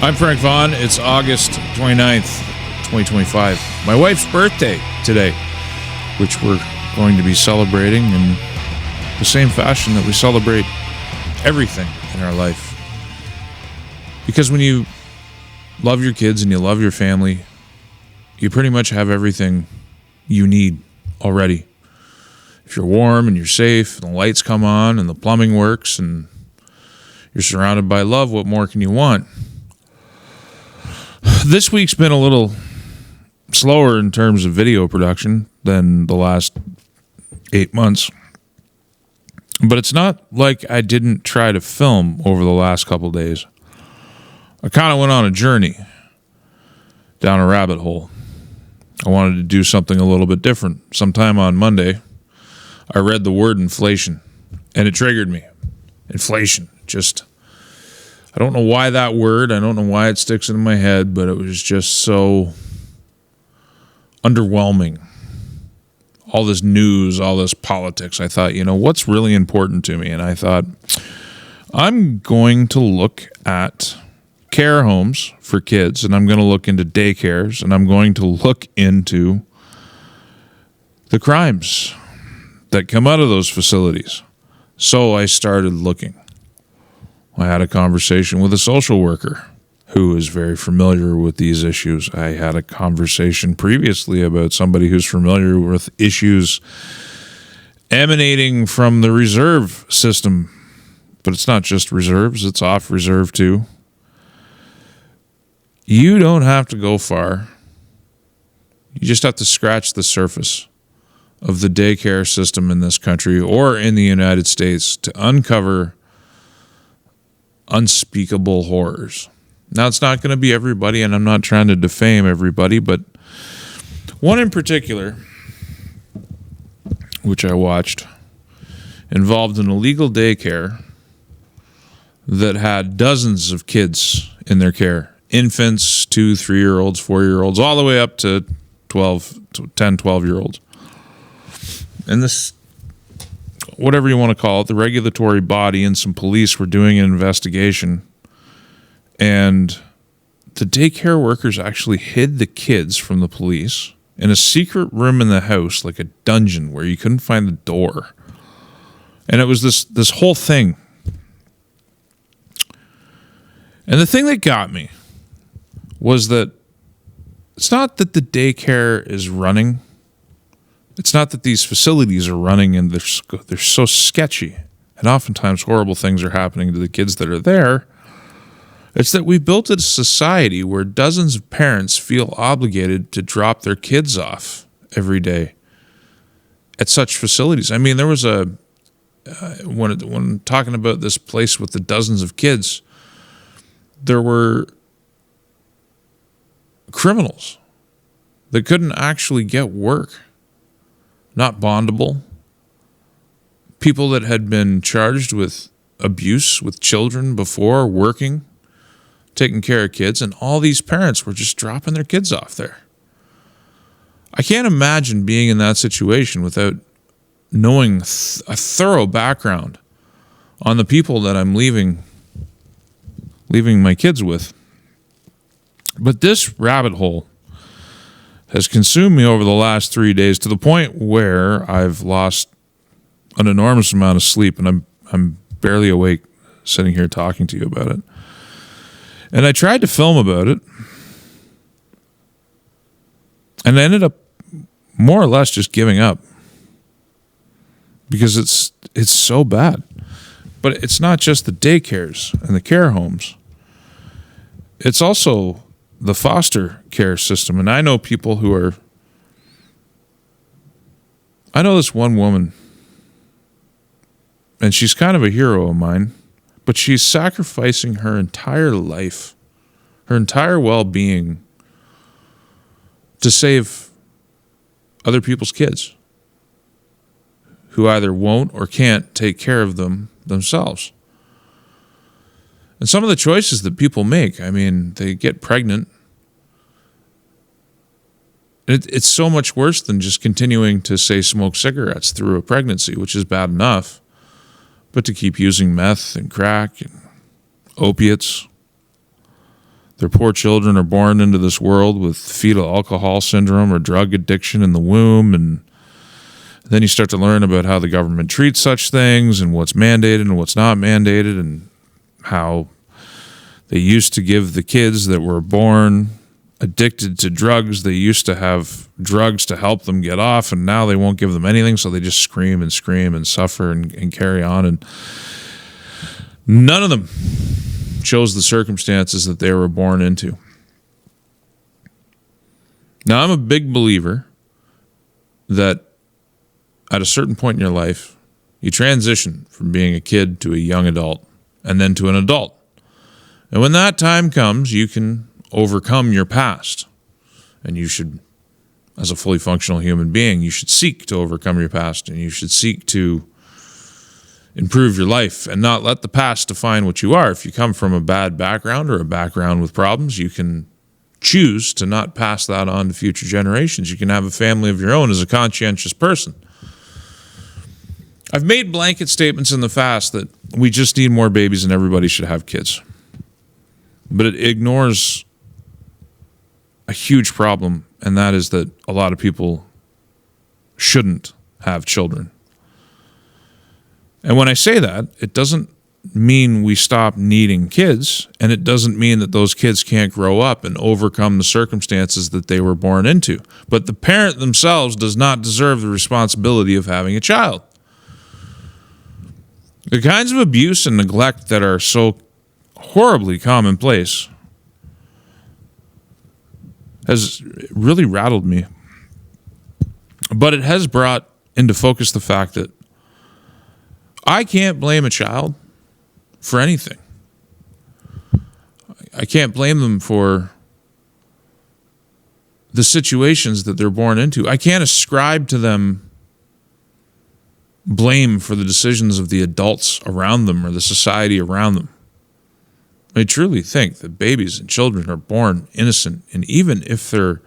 I'm Frank Vaughn. It's August 29th, 2025. My wife's birthday today, which we're going to be celebrating in the same fashion that we celebrate everything in our life. Because when you love your kids and you love your family, you pretty much have everything you need already. If you're warm and you're safe and the lights come on and the plumbing works and you're surrounded by love, what more can you want? This week's been a little slower in terms of video production than the last 8 months. But it's not like I didn't try to film over the last couple days. I kind of went on a journey down a rabbit hole. I wanted to do something a little bit different. Sometime on Monday, I read the word inflation, and it triggered me. Inflation. I don't know why that word, I don't know why it sticks in my head, but it was just so underwhelming. All this news, all this politics. I thought, what's really important to me? And I thought, I'm going to look at care homes for kids, and I'm going to look into daycares, and I'm going to look into the crimes that come out of those facilities. So I started looking. I had a conversation with a social worker who is very familiar with these issues. I had a conversation previously about somebody who's familiar with issues emanating from the reserve system. But it's not just reserves, it's off reserve too. You don't have to go far. You just have to scratch the surface of the daycare system in this country or in the United States to uncover unspeakable horrors. Now, it's not going to be everybody, and I'm not trying to defame everybody, but one in particular, which I watched, involved an illegal daycare that had dozens of kids in their care. Infants, 2, 3-year-olds, 4-year-olds, all the way up to 10, 12-year-olds. And this, whatever you want to call it, the regulatory body and some police were doing an investigation. And the daycare workers actually hid the kids from the police in a secret room in the house, like a dungeon where you couldn't find the door. And it was this whole thing. And the thing that got me was that it's not that the daycare is running. It's not that these facilities are running and they're so sketchy and oftentimes horrible things are happening to the kids that are there. It's that we've built a society where dozens of parents feel obligated to drop their kids off every day at such facilities. I mean, there was when talking about this place with the dozens of kids, there were criminals that couldn't actually get work. Not bondable. People that had been charged with abuse with children before working, taking care of kids, and all these parents were just dropping their kids off there. I can't imagine being in that situation without knowing a thorough background on the people that I'm leaving my kids with. But this rabbit hole has consumed me over the last 3 days to the point where I've lost an enormous amount of sleep, and I'm barely awake sitting here talking to you about it. And I tried to film about it, and I ended up more or less just giving up because it's so bad. But it's not just the daycares and the care homes. It's also the foster care system. And I know people I know this one woman, and she's kind of a hero of mine, but she's sacrificing her entire life, her entire well-being to save other people's kids who either won't or can't take care of them themselves. And some of the choices that people make, I mean, they get pregnant. It's so much worse than just continuing to, say, smoke cigarettes through a pregnancy, which is bad enough. But to keep using meth and crack and opiates, Their poor children are born into this world with fetal alcohol syndrome or drug addiction in the womb, and then you start to learn about how the government treats such things and what's mandated and what's not mandated, and how they used to give the kids that were born addicted to drugs, they used to have drugs to help them get off, and now they won't give them anything, so they just scream and suffer and carry on. And none of them chose the circumstances that they were born into. Now, I'm a big believer that at a certain point in your life, you transition from being a kid to a young adult and then to an adult. And when that time comes, you can overcome your past. And you should, as a fully functional human being, you should seek to overcome your past, and you should seek to improve your life and not let the past define what you are. If you come from a bad background or a background with problems, you can choose to not pass that on to future generations. You can have a family of your own as a conscientious person. I've made blanket statements in the past that we just need more babies and everybody should have kids. But it ignores a huge problem, and that is that a lot of people shouldn't have children. And when I say that, it doesn't mean we stop needing kids, and it doesn't mean that those kids can't grow up and overcome the circumstances that they were born into. But the parent themselves does not deserve the responsibility of having a child. The kinds of abuse and neglect that are so horribly commonplace has really rattled me. But it has brought into focus the fact that I can't blame a child for anything. I can't blame them for the situations that they're born into. I can't ascribe to them blame for the decisions of the adults around them or the society around them. I truly think that babies and children are born innocent, and even if they're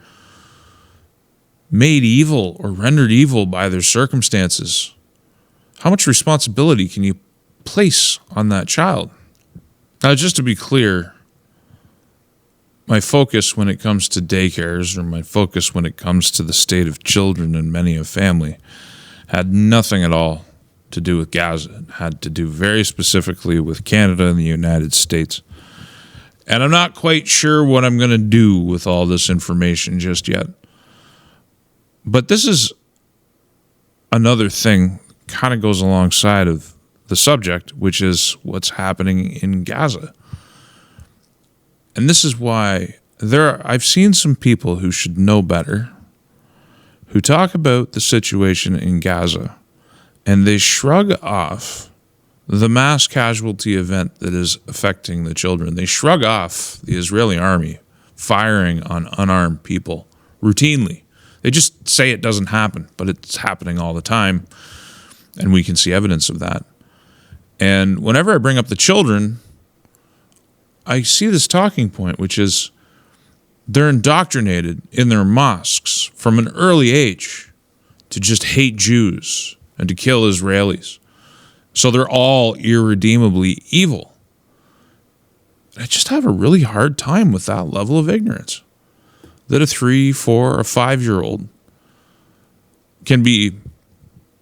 made evil or rendered evil by their circumstances, how much responsibility can you place on that child? Now, just to be clear, my focus when it comes to daycares, or my focus when it comes to the state of children in many a family, had nothing at all to do with Gaza. It had to do very specifically with Canada and the United States. And I'm not quite sure what I'm going to do with all this information just yet. But this is another thing, kind of goes alongside of the subject, which is what's happening in Gaza. And this is why I've seen some people who should know better, who talk about the situation in Gaza, and they shrug off the mass casualty event that is affecting the children. They shrug off the Israeli army firing on unarmed people routinely. They just say it doesn't happen, but it's happening all the time, and we can see evidence of that. And whenever I bring up the children, I see this talking point, which is they're indoctrinated in their mosques from an early age to just hate Jews and to kill Israelis. So they're all irredeemably evil. I just have a really hard time with that level of ignorance. That a 3, 4, or 5-year-old can be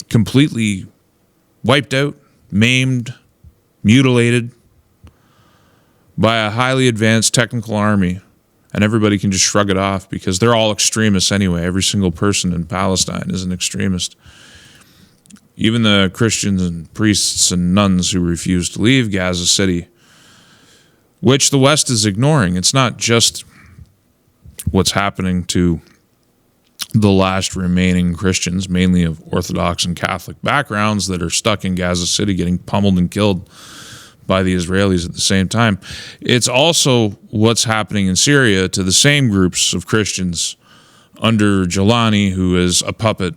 completely wiped out, maimed, mutilated by a highly advanced technical army, and everybody can just shrug it off because they're all extremists anyway. Every single person in Palestine is an extremist. Even the Christians and priests and nuns who refuse to leave Gaza City, which the West is ignoring. It's not just what's happening to the last remaining Christians, mainly of Orthodox and Catholic backgrounds, that are stuck in Gaza City getting pummeled and killed by the Israelis at the same time. It's also what's happening in Syria to the same groups of Christians under Jilani, who is a puppet,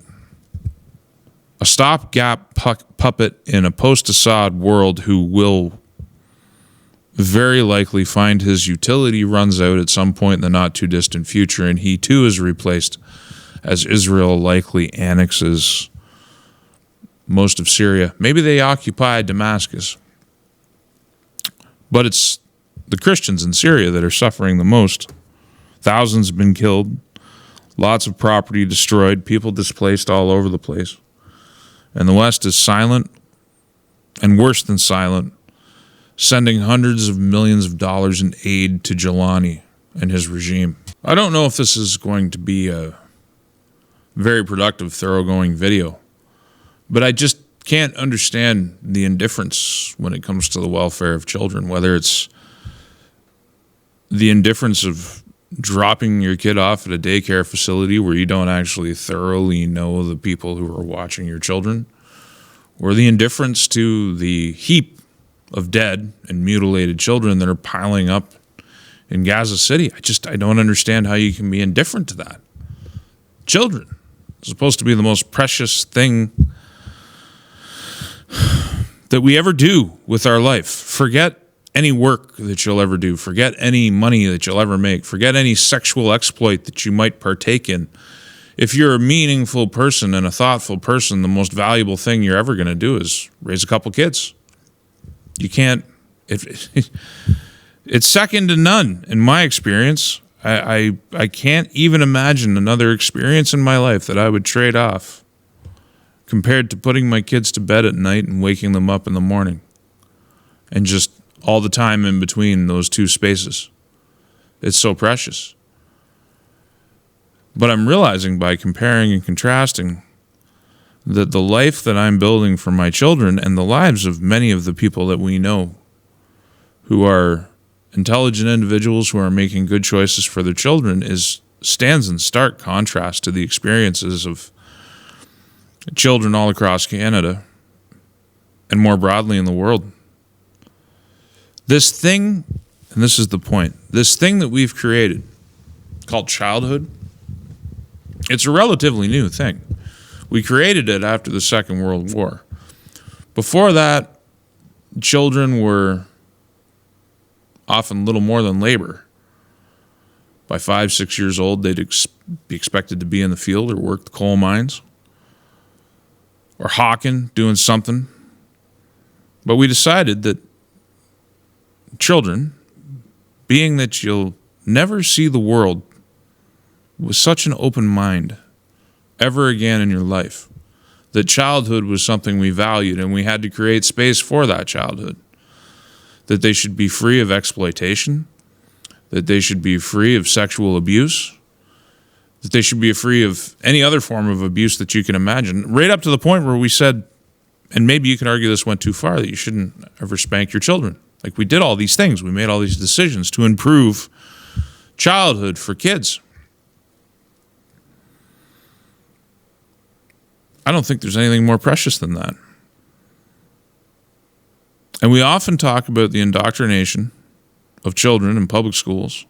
a stopgap puppet in a post-Assad world, who will very likely find his utility runs out at some point in the not-too-distant future, and he too is replaced as Israel likely annexes most of Syria. Maybe they occupy Damascus. But it's the Christians in Syria that are suffering the most. Thousands have been killed, lots of property destroyed, people displaced all over the place. And the West is silent, and worse than silent, sending hundreds of millions of dollars in aid to Jelani and his regime. I don't know if this is going to be a very productive, thoroughgoing video, but I just can't understand the indifference when it comes to the welfare of children, whether it's the indifference of dropping your kid off at a daycare facility where you don't actually thoroughly know the people who are watching your children, or the indifference to the heap of dead and mutilated children that are piling up in Gaza City. I don't understand how you can be indifferent to that. Children are supposed to be the most precious thing that we ever do with our life. Forget any work that you'll ever do. Forget any money that you'll ever make. Forget any sexual exploit that you might partake in. If you're a meaningful person and a thoughtful person, the most valuable thing you're ever going to do is raise a couple kids. You can't. It's second to none in my experience. I can't even imagine another experience in my life that I would trade off compared to putting my kids to bed at night and waking them up in the morning, and just all the time in between those two spaces. It's so precious. But I'm realizing by comparing and contrasting that the life that I'm building for my children and the lives of many of the people that we know who are intelligent individuals who are making good choices for their children stands in stark contrast to the experiences of children all across Canada and more broadly in the world. This thing, and this is the point, this thing that we've created called childhood, it's a relatively new thing. We created it after the Second World War. Before that, children were often little more than labor. By 5, 6 years old, they'd be expected to be in the field or work the coal mines or hawking, doing something. But we decided that children, being that you'll never see the world with such an open mind ever again in your life, that childhood was something we valued, and we had to create space for that childhood. That they should be free of exploitation, that they should be free of sexual abuse, that they should be free of any other form of abuse that you can imagine, right up to the point where we said, and maybe you can argue this went too far, that you shouldn't ever spank your children. Like, we did all these things. We made all these decisions to improve childhood for kids. I don't think there's anything more precious than that. And we often talk about the indoctrination of children in public schools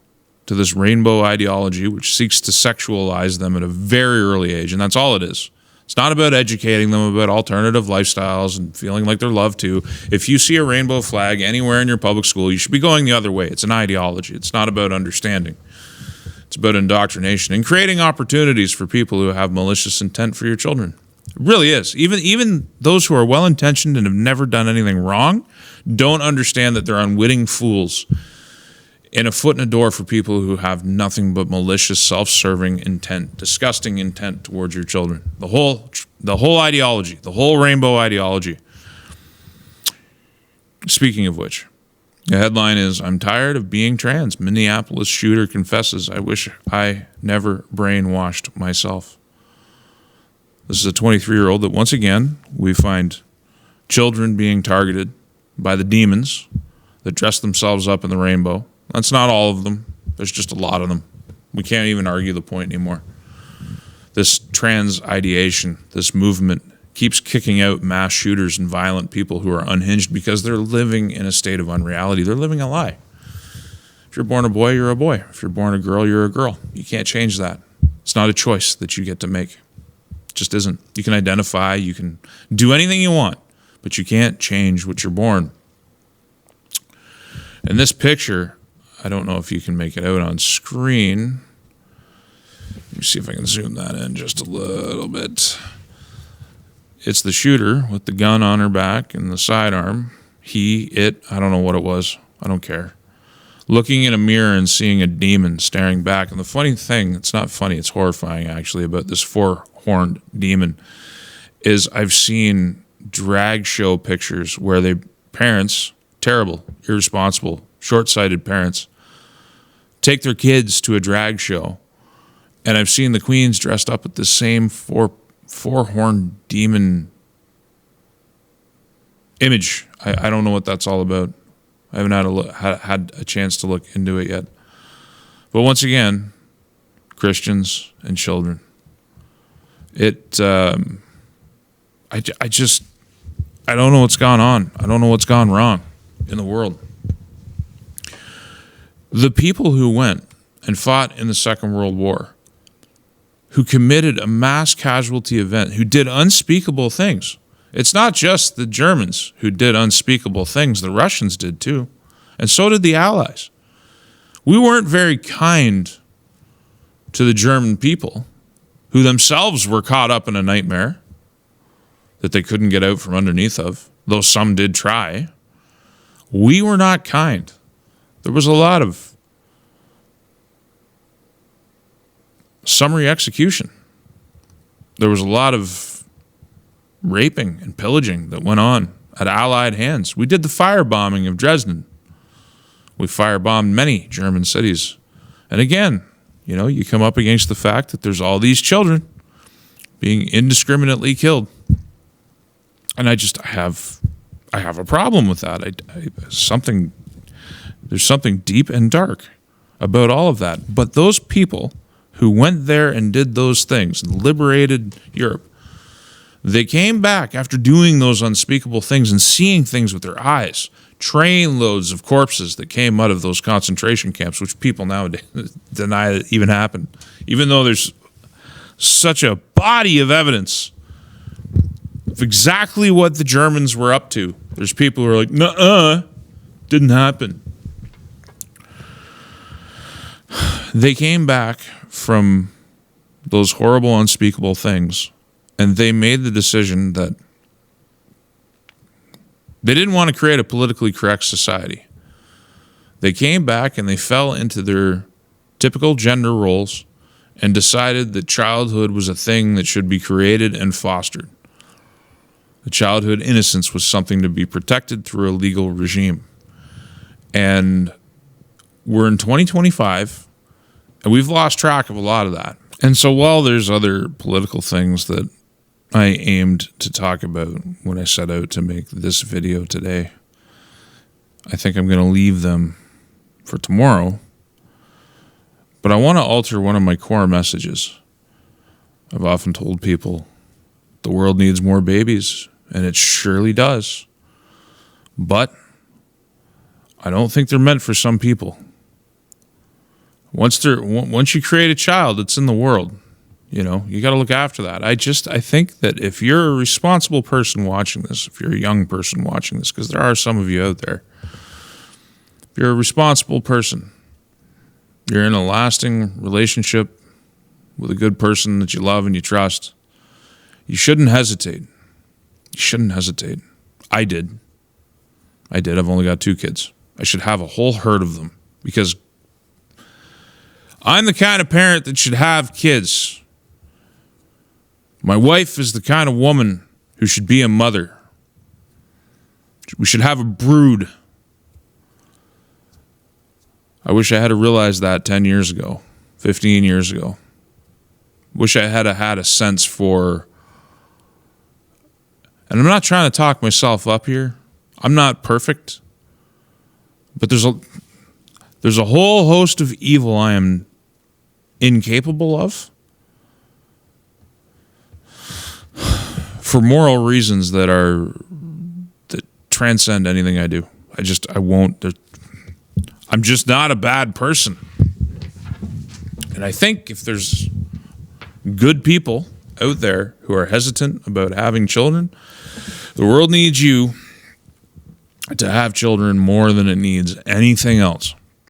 to this rainbow ideology, which seeks to sexualize them at a very early age. And that's all it is. It's not about educating them about alternative lifestyles and feeling like they're loved to. If you see a rainbow flag anywhere in your public school, you should be going the other way. It's an ideology. It's not about understanding. It's about indoctrination and creating opportunities for people who have malicious intent for your children. It really is. Even those who are well-intentioned and have never done anything wrong don't understand that they're unwitting fools and a foot in a door for people who have nothing but malicious, self-serving intent, disgusting intent towards your children. The whole ideology, the whole rainbow ideology. Speaking of which, the headline is, "I'm tired of being trans. Minneapolis shooter confesses, I wish I never brainwashed myself." This is a 23-year-old that, once again, we find children being targeted by the demons that dress themselves up in the rainbow. That's not all of them. There's just a lot of them. We can't even argue the point anymore. This trans ideation, this movement, keeps kicking out mass shooters and violent people who are unhinged because they're living in a state of unreality. They're living a lie. If you're born a boy, you're a boy. If you're born a girl, you're a girl. You can't change that. It's not a choice that you get to make. It just isn't. You can identify, you can do anything you want, but you can't change what you're born. In this picture, I don't know if you can make it out on screen. Let me see if I can zoom that in just a little bit. It's the shooter with the gun on her back and the sidearm. I don't know what it was. I don't care. looking in a mirror and seeing a demon staring back. And the funny thing, it's not funny, it's horrifying actually, about this four-horned demon is I've seen drag show pictures where parents, terrible, irresponsible, short-sighted parents, take their kids to a drag show. And I've seen the queens dressed up with the same four-horned demon image. I don't know what that's all about. I haven't had a chance to look into it yet. But once again, Christians and children. I don't know what's gone on. I don't know what's gone wrong in the world. The people who went and fought in the Second World War, who committed a mass casualty event, who did unspeakable things. It's not just the Germans who did unspeakable things. The Russians did too. And so did the Allies. We weren't very kind to the German people, who themselves were caught up in a nightmare that they couldn't get out from underneath of, though some did try. We were not kind. There was a lot of summary execution. There was a lot of raping and pillaging that went on at Allied hands. We did the firebombing of Dresden. We firebombed many German cities. And again, you come up against the fact that there's all these children being indiscriminately killed. And I have a problem with that. There's something deep and dark about all of that. But those people who went there and did those things and liberated Europe, they came back after doing those unspeakable things and seeing things with their eyes. Trainloads of corpses that came out of those concentration camps, which people nowadays deny that even happened, even though there's such a body of evidence of exactly what the Germans were up to. There's people who are like, nuh-uh, didn't happen. They came back from those horrible, unspeakable things, and they made the decision that they didn't want to create a politically correct society. They came back and they fell into their typical gender roles and decided that childhood was a thing that should be created and fostered. The childhood innocence was something to be protected through a legal regime. And we're in 2025, and we've lost track of a lot of that. And so while there's other political things that I aimed to talk about when I set out to make this video today, I think I'm going to leave them for tomorrow. But I want to alter one of my core messages. I've often told people the world needs more babies, and it surely does. But I don't think they're meant for some people. Once you create a child, it's in the world. You got to look after that. I think that if you're a responsible person watching this, if you're a young person watching this, because there are some of you out there, if you're a responsible person, you're in a lasting relationship with a good person that you love and you trust, you shouldn't hesitate. You shouldn't hesitate. I did. I've only got 2 kids. I should have a whole herd of them because I'm the kind of parent that should have kids. My wife is the kind of woman who should be a mother. We should have a brood. I wish I had realized that 10 years ago, 15 years ago. Wish I had a sense for, and I'm not trying to talk myself up here. I'm not perfect, but there's a whole host of evil I am incapable of, for moral reasons that transcend anything I do. I won't. I'm just not a bad person. And I think if there's good people out there who are hesitant about having children, the world needs you to have children more than it needs anything else.